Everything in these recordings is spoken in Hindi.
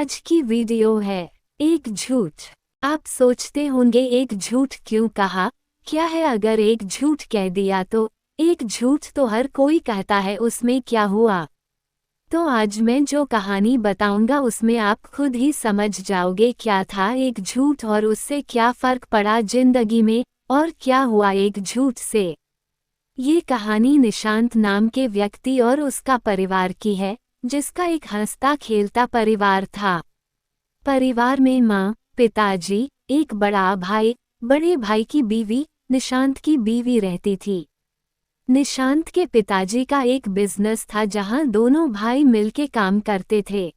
आज की वीडियो है एक झूठ। आप सोचते होंगे एक झूठ क्यों कहा, क्या है अगर एक झूठ कह दिया तो। एक झूठ तो हर कोई कहता है, उसमें क्या हुआ। तो आज मैं जो कहानी बताऊंगा उसमें आप खुद ही समझ जाओगे क्या था एक झूठ और उससे क्या फर्क पड़ा जिंदगी में, और क्या हुआ एक झूठ से। ये कहानी निशांत नाम के व्यक्ति और उसका परिवार की है, जिसका एक हंसता खेलता परिवार था। परिवार में माँ, पिताजी, एक बड़ा भाई, बड़े भाई की बीवी, निशांत की बीवी रहती थी। निशांत के पिताजी का एक बिजनेस था जहां दोनों भाई मिलके काम करते थे।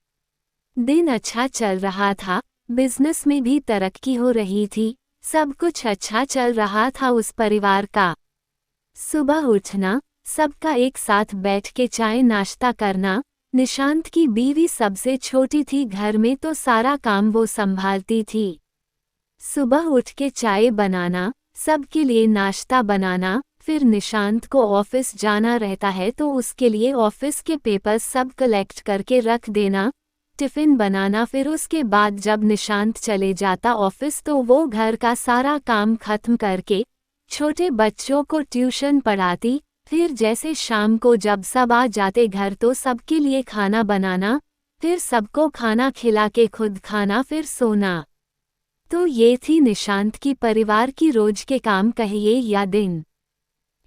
दिन अच्छा चल रहा था, बिजनेस में भी तरक्की हो रही थी, सब कुछ अच्छा चल रहा था उस परिवार का। सुबह उठना, सबका एक साथ बैठ के चाय नाश्ता करना। निशांत की बीवी सबसे छोटी थी घर में, तो सारा काम वो संभालती थी। सुबह उठ के चाय बनाना, सबके लिए नाश्ता बनाना, फिर निशांत को ऑफिस जाना रहता है तो उसके लिए ऑफिस के पेपर्स सब कलेक्ट करके रख देना, टिफ़िन बनाना। फिर उसके बाद जब निशांत चले जाता ऑफिस तो वो घर का सारा काम खत्म करके छोटे बच्चों को ट्यूशन पढ़ाती। फिर जैसे शाम को जब सब आ जाते घर तो सबके लिए खाना बनाना, फिर सबको खाना खिला के खुद खाना, फिर सोना। तो ये थी निशांत की परिवार की रोज के काम, कहिए या दिन।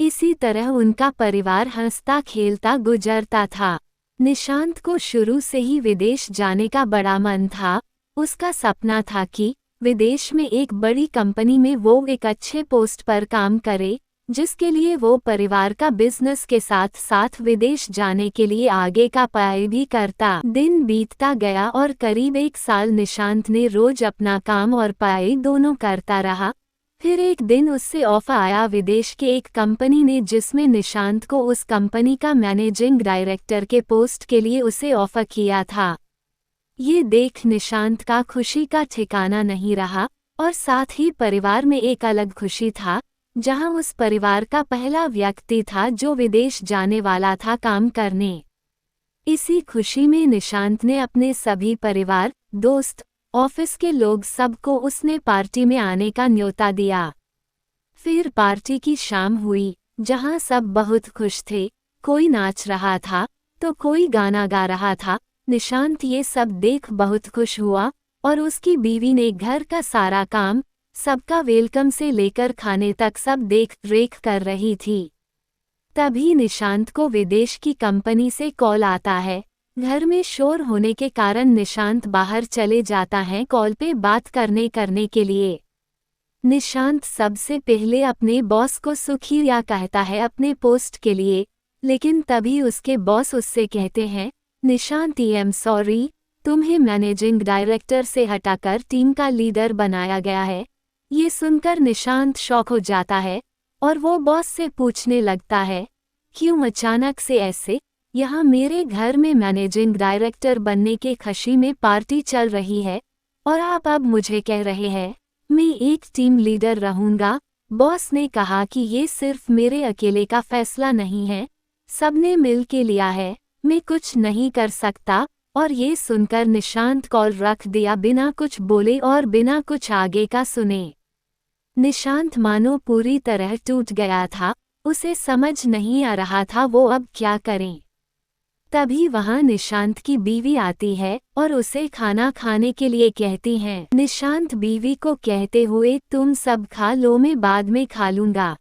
इसी तरह उनका परिवार हंसता खेलता गुजरता था। निशांत को शुरू से ही विदेश जाने का बड़ा मन था। उसका सपना था कि विदेश में एक बड़ी कंपनी में वो एक अच्छे पोस्ट पर काम करे, जिसके लिए वो परिवार का बिजनेस के साथ साथ विदेश जाने के लिए आगे का पढ़ाई भी करता। दिन बीतता गया और करीब 1 साल निशांत ने रोज अपना काम और पढ़ाई दोनों करता रहा। फिर एक दिन उससे ऑफर आया विदेश के एक कंपनी ने, जिसमें निशांत को उस कंपनी का मैनेजिंग डायरेक्टर के पोस्ट के लिए उसे ऑफर किया था। ये देख निशांत का खुशी का ठिकाना नहीं रहा, और साथ ही परिवार में एक अलग खुशी था, जहां उस परिवार का पहला व्यक्ति था जो विदेश जाने वाला था काम करने। इसी खुशी में निशांत ने अपने सभी परिवार, दोस्त, ऑफिस के लोग सबको उसने पार्टी में आने का न्योता दिया। फिर पार्टी की शाम हुई, जहां सब बहुत खुश थे। कोई नाच रहा था तो कोई गाना गा रहा था। निशांत ये सब देख बहुत खुश हुआ, और उसकी बीवी ने घर का सारा काम, सबका वेलकम से लेकर खाने तक सब देख रेख कर रही थी। तभी निशांत को विदेश की कंपनी से कॉल आता है। घर में शोर होने के कारण निशांत बाहर चले जाता है कॉल पे बात करने के लिए। निशांत सबसे पहले अपने बॉस को शुक्रिया कहता है अपने पोस्ट के लिए, लेकिन तभी उसके बॉस उससे कहते हैं, निशांत आई एम सॉरी, तुम्हें मैनेजिंग डायरेक्टर से हटाकर टीम का लीडर बनाया गया है। ये सुनकर निशांत शॉक हो जाता है, और वो बॉस से पूछने लगता है, क्यों अचानक से ऐसे, यहाँ मेरे घर में मैनेजिंग डायरेक्टर बनने के खुशी में पार्टी चल रही है, और आप अब मुझे कह रहे हैं मैं एक टीम लीडर रहूँगा। बॉस ने कहा कि ये सिर्फ मेरे अकेले का फैसला नहीं है, सबने मिल के लिया है, मैं कुछ नहीं कर सकता। और ये सुनकर निशांत कॉल रख दिया बिना कुछ बोले और बिना कुछ आगे का सुने। निशांत मानो पूरी तरह टूट गया था, उसे समझ नहीं आ रहा था वो अब क्या करें। तभी वहां निशांत की बीवी आती है और उसे खाना खाने के लिए कहती हैं। निशांत बीवी को कहते हुए, तुम सब खा लो, मैं बाद में खा लूंगा।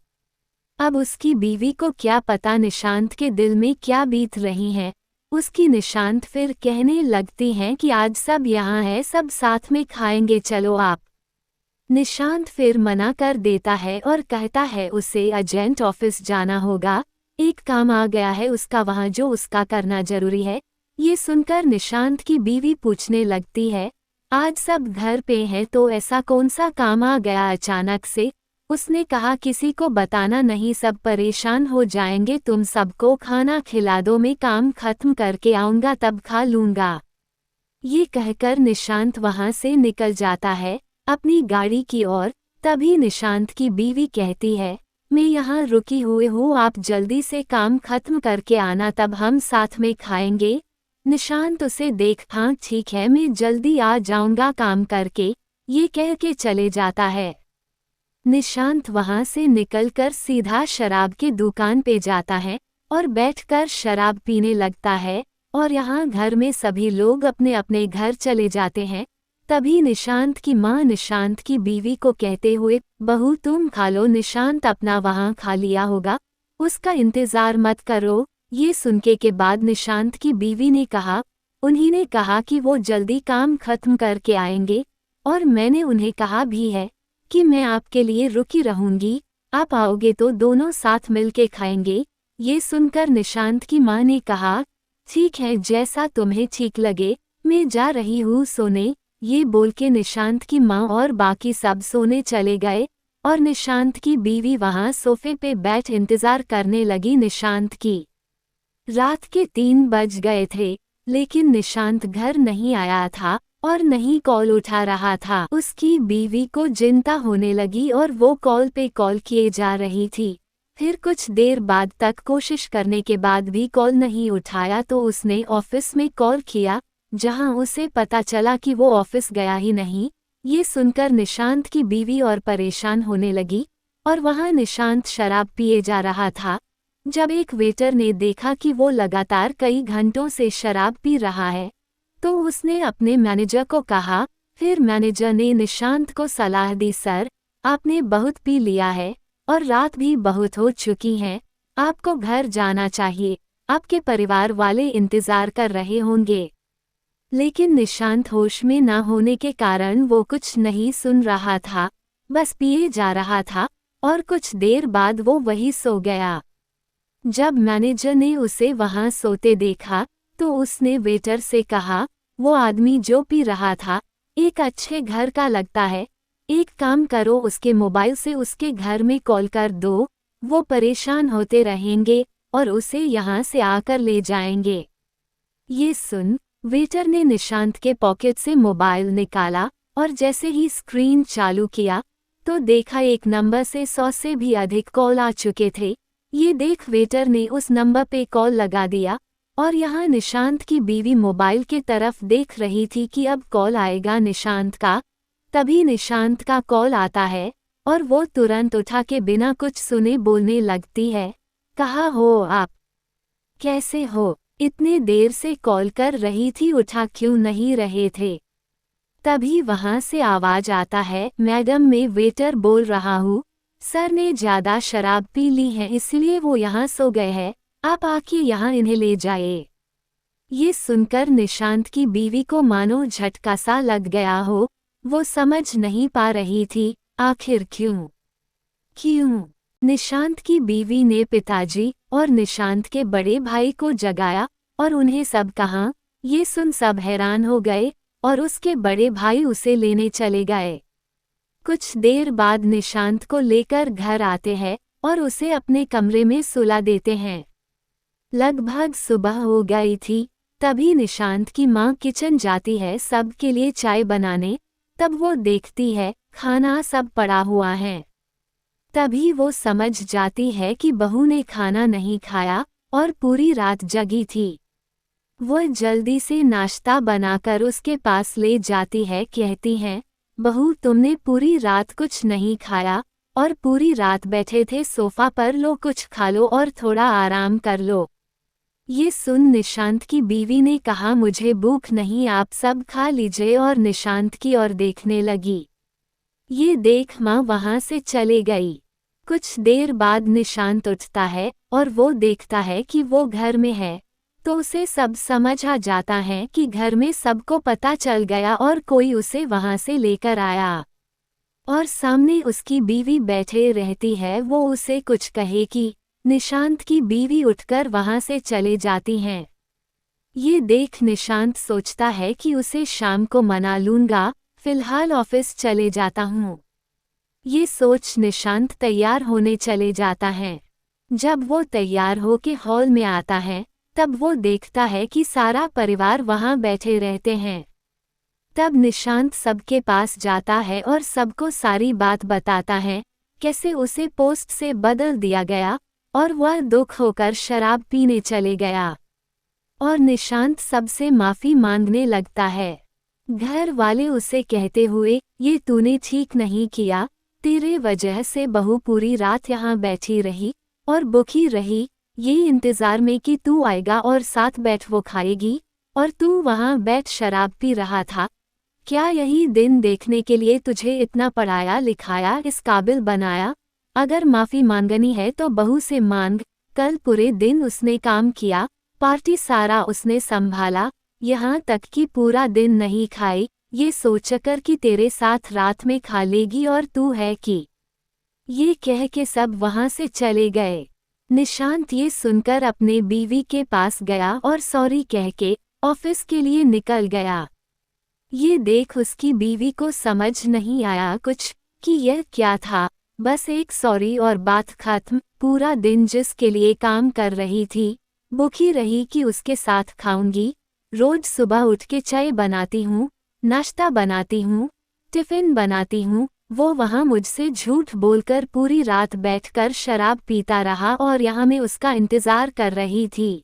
अब उसकी बीवी को क्या पता निशांत के दिल में क्या बीत रही है। उसकी निशांत फिर कहने लगती हैं कि आज सब यहाँ है, सब साथ में खाएंगे, चलो आप। निशांत फिर मना कर देता है और कहता है उसे अर्जेंट ऑफिस जाना होगा, एक काम आ गया है उसका वहाँ, जो उसका करना जरूरी है। ये सुनकर निशांत की बीवी पूछने लगती है, आज सब घर पे हैं तो ऐसा कौन सा काम आ गया अचानक से। उसने कहा किसी को बताना नहीं, सब परेशान हो जाएंगे, तुम सबको खाना खिला दो, मैं काम खत्म करके आऊँगा तब खा लूँगा। ये कहकर निशांत वहाँ से निकल जाता है अपनी गाड़ी की ओर। तभी निशांत की बीवी कहती है, मैं यहाँ रुकी हुई हूँ, आप जल्दी से काम खत्म करके आना, तब हम साथ में खाएंगे। निशांत उसे देख हाँ ठीक है मैं जल्दी आ जाऊंगा काम करके, ये कह के चले जाता है। निशांत वहां से निकलकर सीधा शराब की दुकान पे जाता है और बैठकर शराब पीने लगता है। और यहाँ घर में सभी लोग अपने अपने घर चले जाते हैं। तभी निशांत की माँ निशांत की बीवी को कहते हुए, बहू तुम खा लो, निशांत अपना वहाँ खा लिया होगा, उसका इंतजार मत करो। ये सुनने के बाद निशांत की बीवी ने कहा, उन्होंने कहा कि वो जल्दी काम खत्म करके आएंगे और मैंने उन्हें कहा भी है कि मैं आपके लिए रुकी रहूंगी, आप आओगे तो दोनों साथ मिलके खाएंगे। ये सुनकर निशांत की माँ ने कहा, ठीक है जैसा तुम्हें ठीक लगे, मैं जा रही हूँ सोने। ये बोल के निशांत की माँ और बाकी सब सोने चले गए और निशांत की बीवी वहाँ सोफे पे बैठ इंतजार करने लगी निशांत की। रात के 3 बज गए थे लेकिन निशांत घर नहीं आया था और नहीं कॉल उठा रहा था। उसकी बीवी को चिंता होने लगी और वो कॉल पे कॉल किए जा रही थी। फिर कुछ देर बाद तक कोशिश करने के बाद भी कॉल नहीं उठाया तो उसने ऑफिस में कॉल किया, जहां उसे पता चला कि वो ऑफिस गया ही नहीं। ये सुनकर निशांत की बीवी और परेशान होने लगी और वहां निशांत शराब पिए जा रहा था। जब एक वेटर ने देखा कि वो लगातार कई घंटों से शराब पी रहा है तो उसने अपने मैनेजर को कहा। फिर मैनेजर ने निशांत को सलाह दी, सर आपने बहुत पी लिया है और रात भी बहुत हो चुकी है, आपको घर जाना चाहिए, आपके परिवार वाले इंतजार कर रहे होंगे। लेकिन निशांत होश में न होने के कारण वो कुछ नहीं सुन रहा था, बस पिए जा रहा था और कुछ देर बाद वो वही सो गया। जब मैनेजर ने उसे वहां सोते देखा तो उसने वेटर से कहा, वो आदमी जो पी रहा था एक अच्छे घर का लगता है, एक काम करो उसके मोबाइल से उसके घर में कॉल कर दो, वो परेशान होते रहेंगे और उसे यहाँ से आकर ले जाएंगे। ये सुन वेटर ने निशांत के पॉकेट से मोबाइल निकाला और जैसे ही स्क्रीन चालू किया तो देखा एक नंबर से 100 से भी अधिक कॉल आ चुके थे। ये देख वेटर ने उस नंबर पे कॉल लगा दिया और यहाँ निशांत की बीवी मोबाइल के तरफ देख रही थी कि अब कॉल आएगा निशांत का। तभी निशांत का कॉल आता है और वो तुरंत उठा के बिना कुछ सुने बोलने लगती है, कहाँ हो आप, कैसे हो, इतने देर से कॉल कर रही थी, उठा क्यों नहीं रहे थे। तभी वहां से आवाज आता है, मैडम मैं वेटर बोल रहा हूँ, सर ने ज्यादा शराब पी ली है इसलिए वो यहाँ सो गए हैं, आप आके यहाँ इन्हें ले जाइए। ये सुनकर निशांत की बीवी को मानो झटका सा लग गया हो, वो समझ नहीं पा रही थी आखिर क्यों। निशांत की बीवी ने पिताजी और निशांत के बड़े भाई को जगाया और उन्हें सब कहा। ये सुन सब हैरान हो गए और उसके बड़े भाई उसे लेने चले गए। कुछ देर बाद निशांत को लेकर घर आते हैं और उसे अपने कमरे में सुला देते हैं। लगभग सुबह हो गई थी, तभी निशांत की माँ किचन जाती है सबके लिए चाय बनाने। तब वो देखती है खाना सब पड़ा हुआ है। तभी वो समझ जाती है कि बहू ने खाना नहीं खाया और पूरी रात जगी थी। वो जल्दी से नाश्ता बनाकर उसके पास ले जाती है, कहती है, बहू तुमने पूरी रात कुछ नहीं खाया और पूरी रात बैठे थे सोफा पर, लो कुछ खा लो और थोड़ा आराम कर लो। ये सुन निशांत की बीवी ने कहा, मुझे भूख नहीं, आप सब खा लीजिए, और निशांत की ओर देखने लगी। ये देख माँ वहां से चले गई। कुछ देर बाद निशांत उठता है और वो देखता है कि वो घर में है, तो उसे सब समझ आ जाता है कि घर में सबको पता चल गया और कोई उसे वहां से लेकर आया। और सामने उसकी बीवी बैठे रहती है, वो उसे कुछ कहे कि निशांत की बीवी उठकर वहां से चले जाती हैं। ये देख निशांत सोचता है कि उसे शाम को मना लूंगा, फिलहाल ऑफिस चले जाता हूँ। ये सोच निशांत तैयार होने चले जाता है। जब वो तैयार होके हॉल में आता है तब वो देखता है कि सारा परिवार वहां बैठे रहते हैं। तब निशांत सबके पास जाता है और सबको सारी बात बताता है, कैसे उसे पोस्ट से बदल दिया गया और वह दुख होकर शराब पीने चले गया। और निशांत सबसे माफ़ी मांगने लगता है। घर वाले उसे कहते हुए, ये तूने ठीक नहीं किया, तेरे वजह से बहू पूरी रात यहाँ बैठी रही और भूखी रही, ये इंतज़ार में कि तू आएगा और साथ बैठ वो खाएगी, और तू वहाँ बैठ शराब पी रहा था। क्या यही दिन देखने के लिए तुझे इतना पढ़ाया लिखाया, इस काबिल बनाया? अगर माफ़ी मांगनी है तो बहू से मांग। कल पूरे दिन उसने काम किया, पार्टी सारा उसने संभाला, यहाँ तक कि पूरा दिन नहीं खाई, ये सोचकर कि तेरे साथ रात में खा लेगी और तू है कि। ये कह के सब वहाँ से चले गए। निशांत ये सुनकर अपने बीवी के पास गया और सॉरी कह के ऑफिस के लिए निकल गया। ये देख उसकी बीवी को समझ नहीं आया कुछ कि यह क्या था, बस एक सॉरी और बात खत्म। पूरा दिन जिसके लिए काम कर रही थी, भूखी रही कि उसके साथ खाऊंगी, रोज सुबह उठ के चाय बनाती हूँ, नाश्ता बनाती हूँ, टिफ़िन बनाती हूँ, वो वहाँ मुझसे झूठ बोलकर पूरी रात बैठकर शराब पीता रहा और यहाँ मैं उसका इंतज़ार कर रही थी।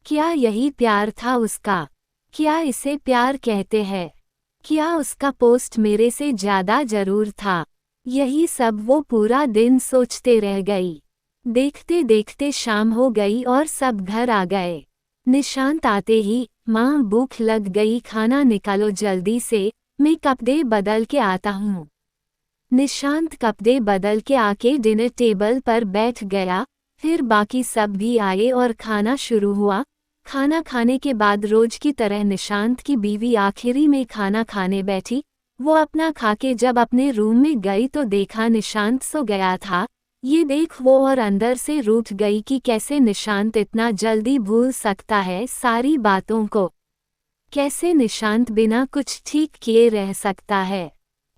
क्या यही प्यार था उसका? क्या इसे प्यार कहते हैं? क्या उसका पोस्ट मेरे से ज़्यादा ज़रूर था? यही सब वो पूरा दिन सोचते रह गई। देखते देखते शाम हो गई और सब घर आ गए। निशांत आते ही, माँ भूख लग गई, खाना निकालो जल्दी से, मैं कपड़े बदल के आता हूँ। निशांत कपड़े बदल के आके डिनर टेबल पर बैठ गया, फिर बाकी सब भी आए और खाना शुरू हुआ। खाना खाने के बाद रोज की तरह निशांत की बीवी आखिरी में खाना खाने बैठी। वो अपना खाके जब अपने रूम में गई तो देखा निशांत सो गया था। ये देख वो और अंदर से रूठ गई कि कैसे निशांत इतना जल्दी भूल सकता है सारी बातों को। कैसे निशांत बिना कुछ ठीक किए रह सकता है?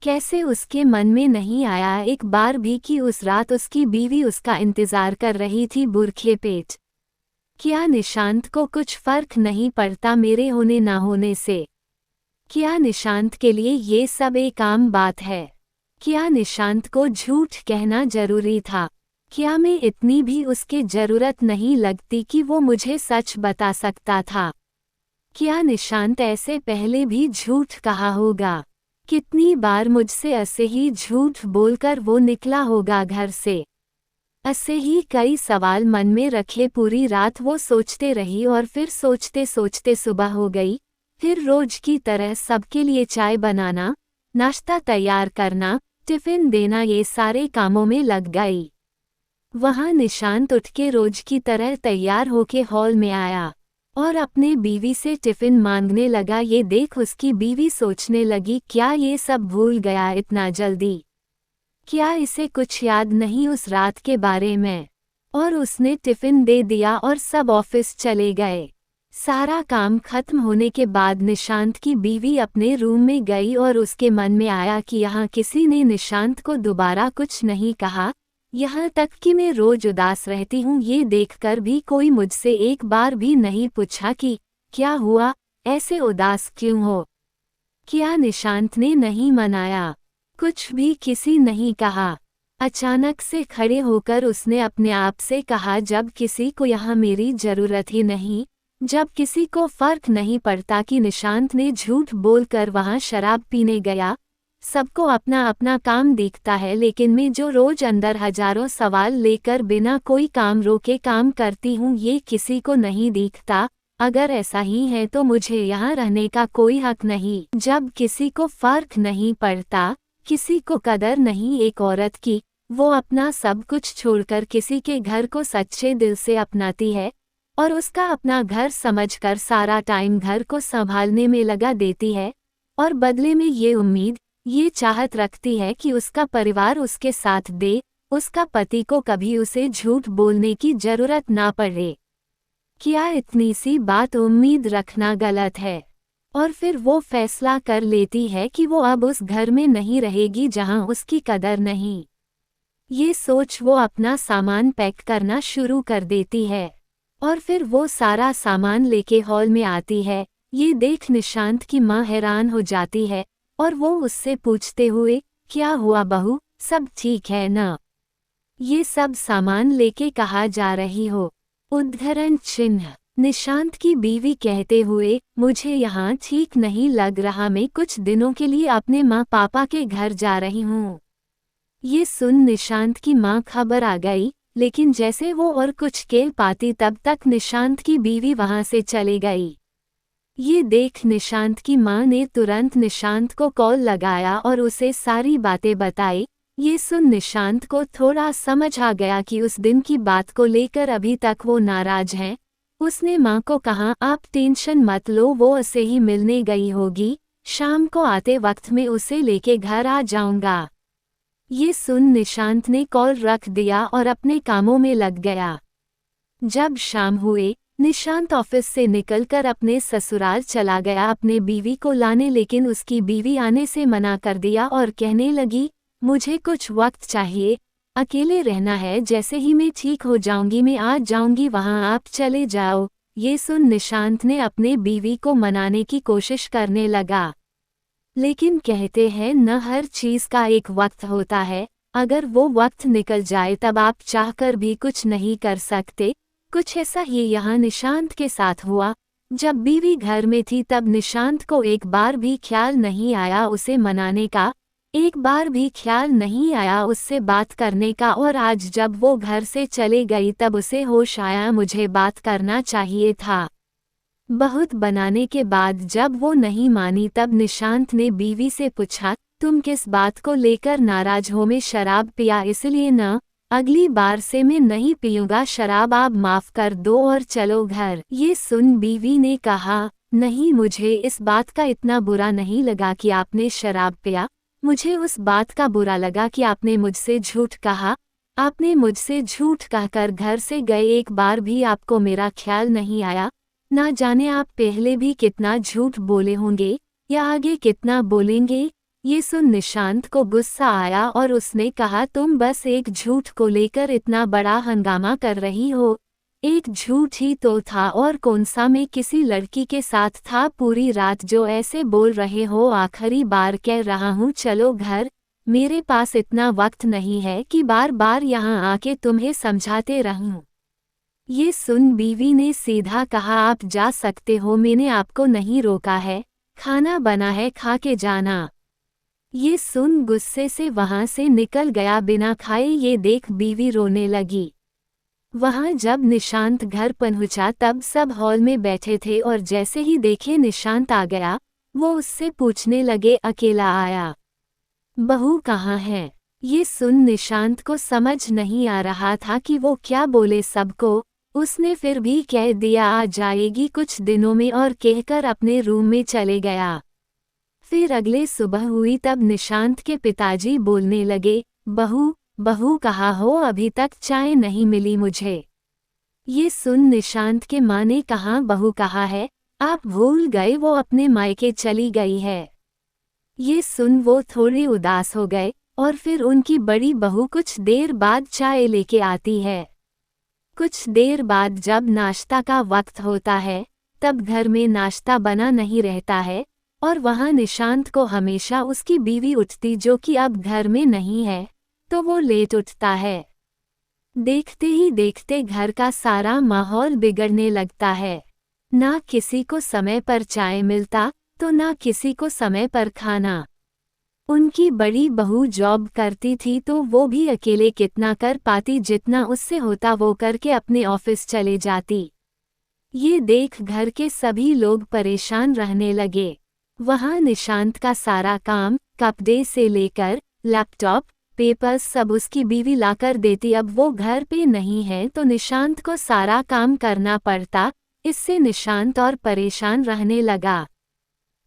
कैसे उसके मन में नहीं आया एक बार भी कि उस रात उसकी बीवी उसका इंतजार कर रही थी भूखे पेट? क्या निशांत को कुछ फर्क नहीं पड़ता मेरे होने ना होने से? क्या निशांत के लिए ये सब एक आम बात है? क्या निशांत को झूठ कहना जरूरी था? क्या मैं इतनी भी उसकी जरूरत नहीं लगती कि वो मुझे सच बता सकता था? क्या निशांत ऐसे पहले भी झूठ कहा होगा? कितनी बार मुझसे ऐसे ही झूठ बोलकर वो निकला होगा घर से? ऐसे ही कई सवाल मन में रखे पूरी रात वो सोचते रही और फिर सोचते सोचते सुबह हो गई। फिर रोज की तरह सबके लिए चाय बनाना, नाश्ता तैयार करना, टिफ़िन देना, ये सारे कामों में लग गई। वहाँ निशांत उठ के रोज की तरह तैयार होके हॉल में आया और अपने बीवी से टिफ़िन मांगने लगा। ये देख उसकी बीवी सोचने लगी, क्या ये सब भूल गया इतना जल्दी? क्या इसे कुछ याद नहीं उस रात के बारे में? और उसने टिफ़िन दे दिया और सब ऑफिस चले गए। सारा काम खत्म होने के बाद निशांत की बीवी अपने रूम में गई और उसके मन में आया कि यहाँ किसी ने निशांत को दोबारा कुछ नहीं कहा, यहाँ तक कि मैं रोज उदास रहती हूँ ये देखकर भी कोई मुझसे एक बार भी नहीं पूछा कि क्या हुआ, ऐसे उदास क्यों हो? क्या निशांत ने नहीं मनाया? कुछ भी किसी नहीं कहा। अचानक से खड़े होकर उसने अपने आप से कहा, जब किसी को यहाँ मेरी ज़रूरत ही नहीं, जब किसी को फ़र्क नहीं पड़ता कि निशांत ने झूठ बोलकर वहाँ शराब पीने गया, सबको अपना अपना काम दिखता है, लेकिन मैं जो रोज़ अंदर हजारों सवाल लेकर बिना कोई काम रोके काम करती हूँ ये किसी को नहीं दिखता। अगर ऐसा ही है तो मुझे यहाँ रहने का कोई हक नहीं। जब किसी को फ़र्क नहीं पड़ता, किसी को कदर नहीं एक औरत की, वो अपना सब कुछ छोड़कर किसी के घर को सच्चे दिल से अपनाती है और उसका अपना घर समझकर सारा टाइम घर को संभालने में लगा देती है और बदले में ये उम्मीद, ये चाहत रखती है कि उसका परिवार उसके साथ दे, उसका पति को कभी उसे झूठ बोलने की जरूरत ना पड़े। क्या इतनी सी बात उम्मीद रखना गलत है? और फिर वो फैसला कर लेती है कि वो अब उस घर में नहीं रहेगी जहां उसकी कदर नहीं। ये सोच वो अपना सामान पैक करना शुरू कर देती है और फिर वो सारा सामान लेके हॉल में आती है। ये देख निशांत की माँ हैरान हो जाती है और वो उससे पूछते हुए, क्या हुआ बहू, सब ठीक है ना? ये सब सामान लेके कहाँ जा रही हो? उद्धरण चिन्ह। निशांत की बीवी कहते हुए, मुझे यहाँ ठीक नहीं लग रहा, मैं कुछ दिनों के लिए अपने माँ पापा के घर जा रही हूँ। ये सुन निशांत की माँ खबर आ गई, लेकिन जैसे वो और कुछ कह पाती तब तक निशांत की बीवी वहां से चली गई। ये देख निशांत की माँ ने तुरंत निशांत को कॉल लगाया और उसे सारी बातें बताई। ये सुन निशांत को थोड़ा समझ आ गया कि उस दिन की बात को लेकर अभी तक वो नाराज हैं। उसने माँ को कहा, आप टेंशन मत लो, वो उसे ही मिलने गई होगी, शाम को आते वक्त में उसे लेके घर आ जाऊंगा। ये सुन निशांत ने कॉल रख दिया और अपने कामों में लग गया। जब शाम हुए, निशांत ऑफिस से निकलकर अपने ससुराल चला गया अपने बीवी को लाने, लेकिन उसकी बीवी आने से मना कर दिया और कहने लगी, मुझे कुछ वक्त चाहिए, अकेले रहना है, जैसे ही मैं ठीक हो जाऊंगी मैं आ जाऊंगी, वहां आप चले जाओ। ये सुन निशांत ने अपने बीवी को मनाने की कोशिश करने लगा, लेकिन कहते हैं न हर चीज का एक वक्त होता है, अगर वो वक्त निकल जाए तब आप चाहकर भी कुछ नहीं कर सकते। कुछ ऐसा ही यहाँ निशांत के साथ हुआ। जब बीवी घर में थी तब निशांत को एक बार भी ख्याल नहीं आया उसे मनाने का, एक बार भी ख्याल नहीं आया उससे बात करने का, और आज जब वो घर से चले गई तब उसे होश आया, मुझे बात करना चाहिए था। बहुत बनाने के बाद जब वो नहीं मानी तब निशांत ने बीवी से पूछा, तुम किस बात को लेकर नाराज हो? मैं शराब पिया इसलिए न, अगली बार से मैं नहीं पीऊंगा शराब, आप माफ कर दो और चलो घर। ये सुन बीवी ने कहा, नहीं, मुझे इस बात का इतना बुरा नहीं लगा कि आपने शराब पिया, मुझे उस बात का बुरा लगा कि आपने मुझसे झूठ कहा। आपने मुझसे झूठ कहकर घर से गए, एक बार भी आपको मेरा ख्याल नहीं आया। ना जाने आप पहले भी कितना झूठ बोले होंगे या आगे कितना बोलेंगे। ये सुन निशांत को गुस्सा आया और उसने कहा, तुम बस एक झूठ को लेकर इतना बड़ा हंगामा कर रही हो। एक झूठ ही तो था, और कौन सा? मैं किसी लड़की के साथ था पूरी रात जो ऐसे बोल रहे हो? आखिरी बार कह रहा हूँ चलो घर, मेरे पास इतना वक्त नहीं है कि बार बार यहाँ आके तुम्हें समझाते रहूं। ये सुन बीवी ने सीधा कहा, आप जा सकते हो, मैंने आपको नहीं रोका है, खाना बना है खा के जाना। ये सुन गुस्से से वहां से निकल गया बिना खाए। ये देख बीवी रोने लगी। वहां जब निशांत घर पहुंचा तब सब हॉल में बैठे थे और जैसे ही देखे निशांत आ गया, वो उससे पूछने लगे, अकेला आया? बहू कहाँ है? ये सुन निशांत को समझ नहीं आ रहा था कि वो क्या बोले सबको। उसने फिर भी कह दिया आ जाएगी कुछ दिनों में, और कहकर अपने रूम में चले गया। फिर अगले सुबह हुई तब निशांत के पिताजी बोलने लगे, बहू कहाँ हो? अभी तक चाय नहीं मिली मुझे। ये सुन निशांत के माँ ने कहा, बहू कहाँ है? आप भूल गए, वो अपने मायके चली गई है। ये सुन वो थोड़े उदास हो गए और फिर उनकी बड़ी बहू कुछ देर बाद चाय लेके आती है। कुछ देर बाद जब नाश्ता का वक्त होता है तब घर में नाश्ता बना नहीं रहता है, और वहाँ निशांत को हमेशा उसकी बीवी उठती जो कि अब घर में नहीं है, तो वो लेट उठता है। देखते ही देखते घर का सारा माहौल बिगड़ने लगता है। ना किसी को समय पर चाय मिलता तो ना किसी को समय पर खाना। उनकी बड़ी बहू जॉब करती थी तो वो भी अकेले कितना कर पाती, जितना उससे होता वो करके अपने ऑफिस चले जाती। ये देख घर के सभी लोग परेशान रहने लगे। वहाँ निशांत का सारा काम, कपड़े से लेकर लैपटॉप, पेपर्स सब उसकी बीवी लाकर देती। अब वो घर पे नहीं है तो निशांत को सारा काम करना पड़ता। इससे निशांत और परेशान रहने लगा।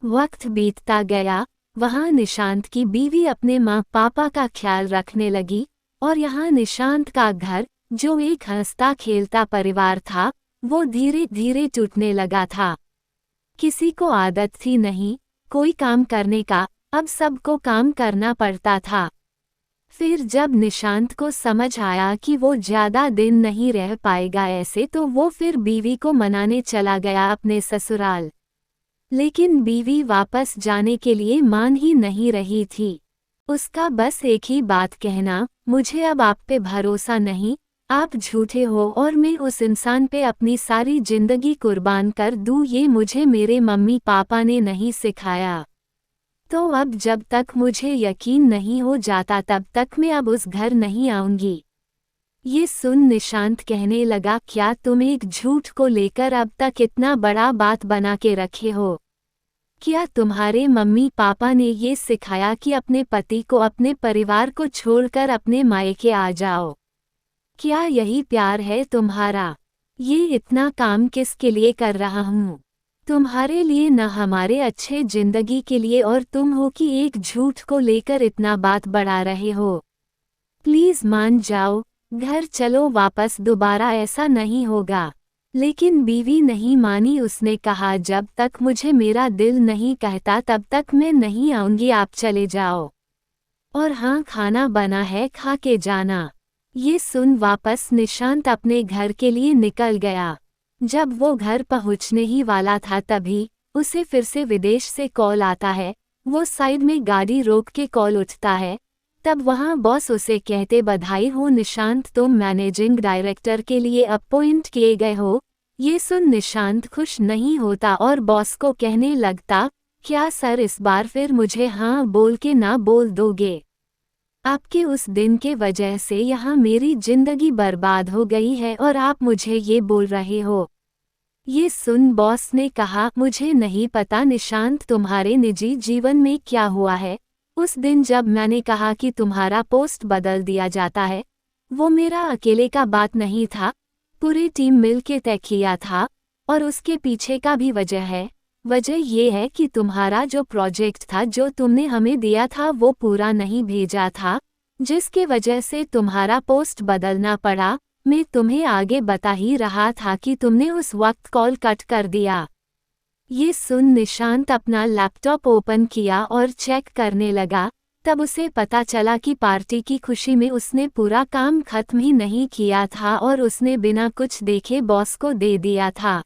वक्त बीतता गया। वहाँ निशांत की बीवी अपने माँ पापा का ख्याल रखने लगी, और यहाँ निशांत का घर, जो एक हंसता खेलता परिवार था, वो धीरे धीरे टूटने लगा था। किसी को आदत थी नहीं कोई काम करने का, अब सबको काम करना पड़ता था। फिर जब निशांत को समझ आया कि वो ज्यादा दिन नहीं रह पाएगा ऐसे, तो वो फिर बीवी को मनाने चला गया अपने ससुराल। लेकिन बीवी वापस जाने के लिए मान ही नहीं रही थी। उसका बस एक ही बात कहना, मुझे अब आप पे भरोसा नहीं, आप झूठे हो और मैं उस इंसान पे अपनी सारी जिंदगी कुर्बान कर दूँ, ये मुझे मेरे मम्मी पापा ने नहीं सिखाया। तो अब जब तक मुझे यकीन नहीं हो जाता तब तक मैं अब उस घर नहीं आऊंगी। ये सुन निशांत कहने लगा, क्या तुम एक झूठ को लेकर अब तक इतना बड़ा बात बना के रखे हो? क्या तुम्हारे मम्मी पापा ने ये सिखाया कि अपने पति को, अपने परिवार को छोड़कर अपने मायके आ जाओ? क्या यही प्यार है तुम्हारा? ये इतना काम किसके लिए कर रहा हूँ? तुम्हारे लिए, न हमारे अच्छे जिंदगी के लिए, और तुम हो कि एक झूठ को लेकर इतना बात बढ़ा रहे हो। प्लीज मान जाओ, घर चलो वापस, दोबारा ऐसा नहीं होगा। लेकिन बीवी नहीं मानी। उसने कहा, जब तक मुझे मेरा दिल नहीं कहता तब तक मैं नहीं आऊंगी, आप चले जाओ। और हाँ, खाना बना है, खा के जाना। ये सुन वापस निशांत अपने घर के लिए निकल गया। जब वो घर पहुंचने ही वाला था तभी उसे फिर से विदेश से कॉल आता है। वो साइड में गाड़ी रोक के कॉल उठता है। तब वहाँ बॉस उसे कहते, बधाई हो निशांत, तुम मैनेजिंग डायरेक्टर के लिए अपॉइंट किए गए हो। ये सुन निशांत खुश नहीं होता और बॉस को कहने लगता, क्या सर इस बार फिर मुझे हाँ बोल के ना बोल दोगे? आपके उस दिन के वजह से यहाँ मेरी जिंदगी बर्बाद हो गई है और आप मुझे ये बोल रहे हो। ये सुन बॉस ने कहा, मुझे नहीं पता निशांत तुम्हारे निजी जीवन में क्या हुआ है। उस दिन जब मैंने कहा कि तुम्हारा पोस्ट बदल दिया जाता है, वो मेरा अकेले का बात नहीं था, पूरी टीम मिल के तय किया था। और उसके पीछे का भी वजह है। वजह ये है कि तुम्हारा जो प्रोजेक्ट था, जो तुमने हमें दिया था, वो पूरा नहीं भेजा था, जिसके वजह से तुम्हारा पोस्ट बदलना पड़ा। मैं तुम्हें आगे बता ही रहा था कि तुमने उस वक्त कॉल कट कर दिया। ये सुन निशांत अपना लैपटॉप ओपन किया और चेक करने लगा। तब उसे पता चला कि पार्टी की खुशी में उसने पूरा काम खत्म ही नहीं किया था और उसने बिना कुछ देखे बॉस को दे दिया था।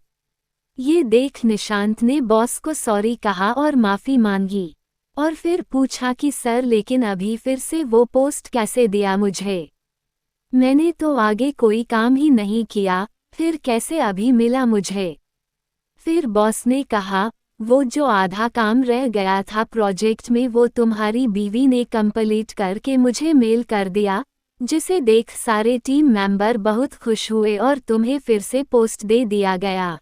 ये देख निशांत ने बॉस को सॉरी कहा और माफ़ी मांगी। और फिर पूछा कि सर, लेकिन अभी फिर से वो पोस्ट कैसे दिया मुझे? मैंने तो आगे कोई काम ही नहीं किया, फिर कैसे अभी मिला मुझे? फिर बॉस ने कहा, वो जो आधा काम रह गया था प्रोजेक्ट में, वो तुम्हारी बीवी ने कंप्लीट करके मुझे मेल कर दिया, जिसे देख सारे टीम मेंबर बहुत खुश हुए और तुम्हें फिर से पोस्ट दे दिया गया।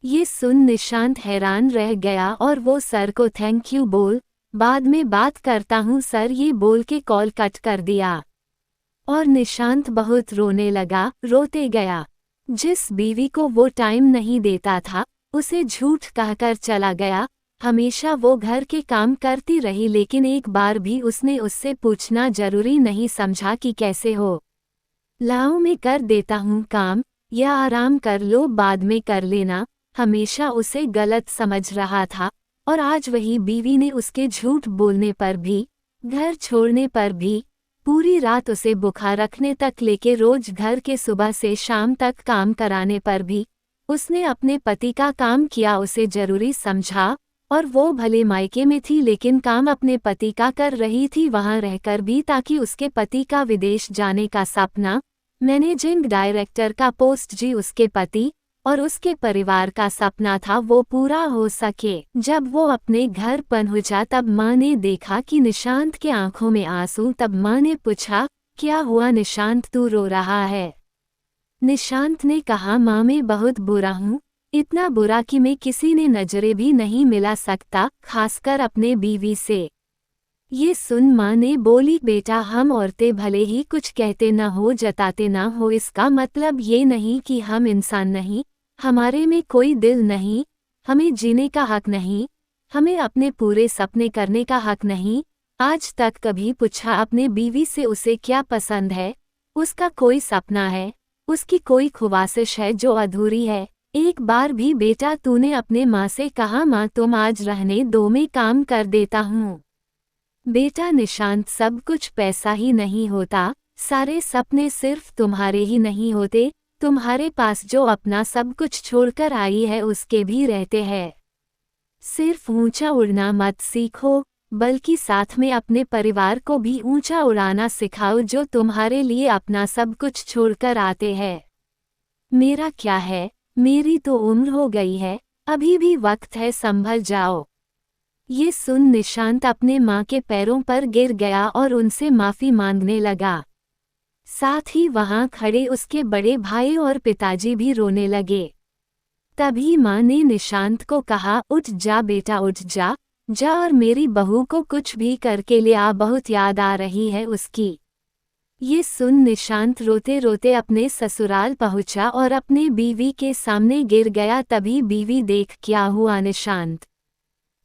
ये सुन निशांत हैरान रह गया और वो सर को थैंक यू बोल, बाद में बात करता हूँ सर, ये बोल के कॉल कट कर दिया। और निशांत बहुत रोने लगा, रोते गया। जिस बीवी को वो टाइम नहीं देता था, उसे झूठ कहकर चला गया। हमेशा वो घर के काम करती रही, लेकिन एक बार भी उसने उससे पूछना जरूरी नहीं समझा कि कैसे हो। लाओ मैं कर देता हूँ काम, या आराम कर लो, बाद में कर लेना। हमेशा उसे गलत समझ रहा था। और आज वही बीवी ने उसके झूठ बोलने पर भी, घर छोड़ने पर भी, पूरी रात उसे बुखार रखने तक लेके रोज घर के सुबह से शाम तक काम कराने पर भी उसने अपने पति का काम किया, उसे जरूरी समझा। और वो भले मायके में थी, लेकिन काम अपने पति का कर रही थी वहां रहकर भी, ताकि उसके पति का विदेश जाने का सपना, मैनेजिंग डायरेक्टर का पोस्ट, जी उसके पति और उसके परिवार का सपना था, वो पूरा हो सके। जब वो अपने घर पहुंचा तब माँ ने देखा कि निशांत के आंखों में आंसू। तब माँ ने पूछा, क्या हुआ निशांत, तू रो रहा है? निशांत ने कहा, माँ मैं बहुत बुरा हूँ, इतना बुरा कि मैं किसी ने नजरे भी नहीं मिला सकता, खासकर अपने बीवी से। ये सुन माँ ने बोली, बेटा हम औरतें भले ही कुछ कहते न हो, जताते न हो, इसका मतलब ये नहीं कि हम इंसान नहीं, हमारे में कोई दिल नहीं, हमें जीने का हक नहीं, हमें अपने पूरे सपने करने का हक नहीं। आज तक कभी पूछा अपने बीवी से उसे क्या पसंद है, उसका कोई सपना है, उसकी कोई ख्वाहिश है जो अधूरी है? एक बार भी बेटा तूने अपने माँ से कहा, माँ तुम आज रहने दो, मैं काम कर देता हूँ? बेटा निशांत, सब कुछ पैसा ही नहीं होता, सारे सपने सिर्फ तुम्हारे ही नहीं होते, तुम्हारे पास जो अपना सब कुछ छोड़कर आई है उसके भी रहते हैं। सिर्फ ऊंचा उड़ना मत सीखो, बल्कि साथ में अपने परिवार को भी ऊंचा उड़ाना सिखाओ जो तुम्हारे लिए अपना सब कुछ छोड़कर आते हैं। मेरा क्या है, मेरी तो उम्र हो गई है, अभी भी वक्त है, संभल जाओ। ये सुन निशांत अपने माँ के पैरों पर गिर गया और उनसे माफ़ी मांगने लगा। साथ ही वहाँ खड़े उसके बड़े भाई और पिताजी भी रोने लगे। तभी माँ ने निशांत को कहा, उठ जा बेटा, उठ जा, जा और मेरी बहू को कुछ भी करके ले आ, बहुत याद आ रही है उसकी। ये सुन निशांत रोते रोते अपने ससुराल पहुंचा और अपने बीवी के सामने गिर गया। तभी बीवी देख, क्या हुआ निशांत,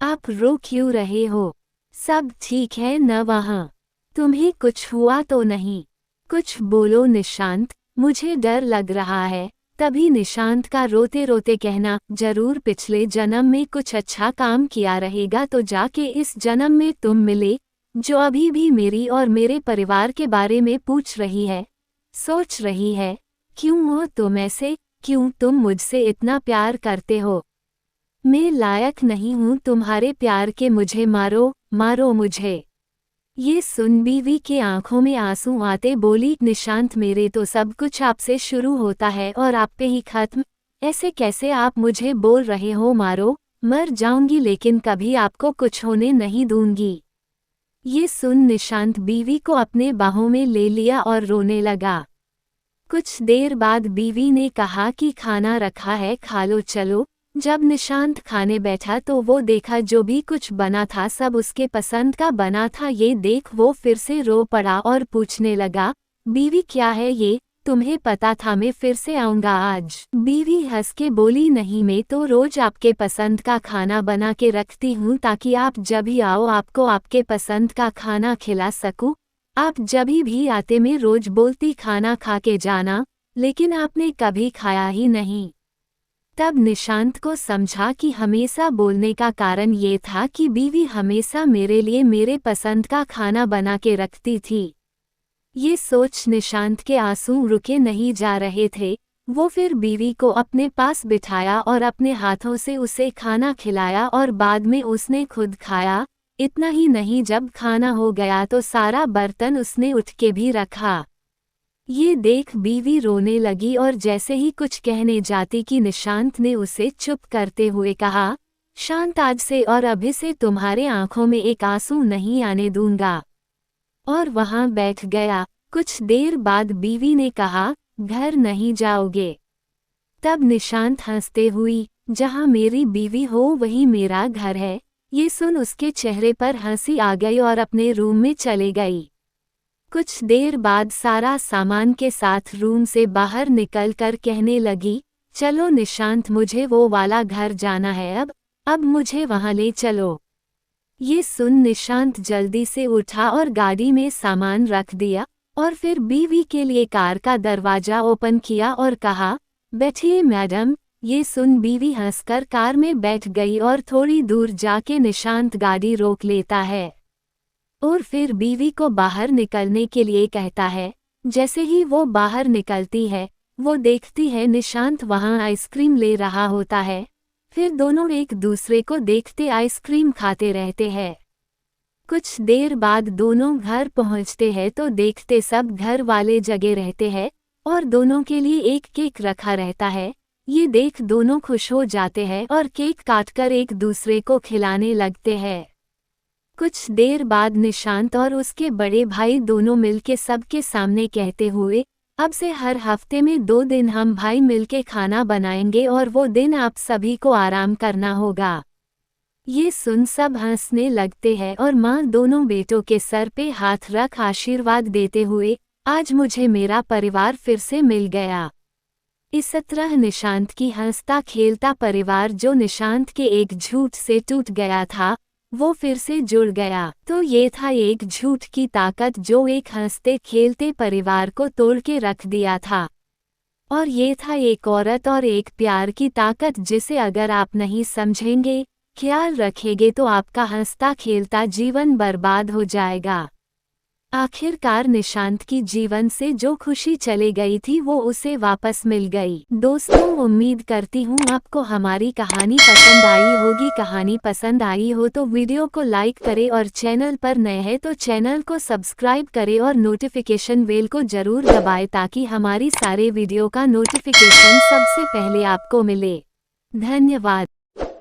आप रो क्यों रहे हो? सब ठीक है न वहाँ? तुम्हें कुछ हुआ तो नहीं? कुछ बोलो निशांत, मुझे डर लग रहा है। तभी निशांत का रोते रोते कहना, जरूर पिछले जन्म में कुछ अच्छा काम किया रहेगा तो जाके इस जन्म में तुम मिले, जो अभी भी मेरी और मेरे परिवार के बारे में पूछ रही है, सोच रही है, क्यों हो तुम ऐसे, क्यों तुम मुझसे इतना प्यार करते हो? मैं लायक नहीं हूँ तुम्हारे प्यार के, मुझे मारो, मारो मुझे। ये सुन बीवी के आंखों में आंसू आते बोली, निशांत मेरे तो सब कुछ आपसे शुरू होता है और आप पे ही खत्म, ऐसे कैसे आप मुझे बोल रहे हो? मारो, मर जाऊंगी लेकिन कभी आपको कुछ होने नहीं दूंगी। ये सुन निशांत बीवी को अपने बाहों में ले लिया और रोने लगा। कुछ देर बाद बीवी ने कहा कि खाना रखा है, खा लो चलो। जब निशांत खाने बैठा तो वो देखा जो भी कुछ बना था सब उसके पसंद का बना था। ये देख वो फिर से रो पड़ा और पूछने लगा, बीवी क्या है ये, तुम्हें पता था मैं फिर से आऊंगा आज? बीवी हंस के बोली, नहीं, मैं तो रोज आपके पसंद का खाना बना के रखती हूँ ताकि आप जब भी आओ आपको आपके पसंद का खाना खिला सकूँ। आप जब भी आते मैं रोज बोलती खाना खा के जाना, लेकिन आपने कभी खाया ही नहीं। तब निशांत को समझा कि हमेशा बोलने का कारण ये था कि बीवी हमेशा मेरे लिए मेरे पसंद का खाना बना के रखती थी। ये सोच निशांत के आंसू रुके नहीं जा रहे थे। वो फिर बीवी को अपने पास बिठाया और अपने हाथों से उसे खाना खिलाया और बाद में उसने खुद खाया। इतना ही नहीं, जब खाना हो गया तो सारा बर्तन उसने उठ के भी रखा। ये देख बीवी रोने लगी और जैसे ही कुछ कहने जाती कि निशांत ने उसे चुप करते हुए कहा, शांत, आज से और अभी से तुम्हारे आंखों में एक आंसू नहीं आने दूंगा। और वहां बैठ गया। कुछ देर बाद बीवी ने कहा, घर नहीं जाओगे? तब निशांत हंसते हुई, जहां मेरी बीवी हो वही मेरा घर है। ये सुन उसके चेहरे पर हंसी आ गई और अपने रूम में चले गई। कुछ देर बाद सारा सामान के साथ रूम से बाहर निकलकर कहने लगी, चलो निशांत, मुझे वो वाला घर जाना है, अब मुझे वहां ले चलो। ये सुन निशांत जल्दी से उठा और गाड़ी में सामान रख दिया और फिर बीवी के लिए कार का दरवाजा ओपन किया और कहा, बैठिए मैडम। ये सुन बीवी हंसकर कार में बैठ गई और थोड़ी दूर जाके निशांत गाड़ी रोक लेता है और फिर बीवी को बाहर निकलने के लिए कहता है। जैसे ही वो बाहर निकलती है, वो देखती है निशांत वहाँ आइसक्रीम ले रहा होता है। फिर दोनों एक दूसरे को देखते आइसक्रीम खाते रहते हैं। कुछ देर बाद दोनों घर पहुँचते हैं तो देखते सब घर वाले जगे रहते हैं और दोनों के लिए एक केक रखा रहता है। ये देख दोनों खुश हो जाते हैं और केक काटकर एक दूसरे को खिलाने लगते हैं। कुछ देर बाद निशांत और उसके बड़े भाई दोनों मिलके सबके सामने कहते हुए, अब से हर हफ्ते में 2 दिन हम भाई मिलके खाना बनाएंगे और वो दिन आप सभी को आराम करना होगा। ये सुन सब हंसने लगते हैं और माँ दोनों बेटों के सर पे हाथ रख आशीर्वाद देते हुए, आज मुझे मेरा परिवार फिर से मिल गया। इस तरह निशांत की हंसता खेलता परिवार जो निशांत के एक झूठ से टूट गया था, वो फिर से जुड़ गया। तो ये था एक झूठ की ताकत जो एक हंसते खेलते परिवार को तोड़ के रख दिया था। और ये था एक औरत और एक प्यार की ताकत जिसे अगर आप नहीं समझेंगे, ख्याल रखेंगे तो आपका हंसता खेलता जीवन बर्बाद हो जाएगा। आखिरकार निशांत की जीवन से जो खुशी चली गई थी वो उसे वापस मिल गई। दोस्तों, उम्मीद करती हूँ आपको हमारी कहानी पसंद आई होगी। कहानी पसंद आई हो तो वीडियो को लाइक करें और चैनल पर नए हैं तो चैनल को सब्सक्राइब करें और नोटिफिकेशन बेल को जरूर दबाएं ताकि हमारी सारे वीडियो का नोटिफिकेशन सबसे पहले आपको मिले। धन्यवाद।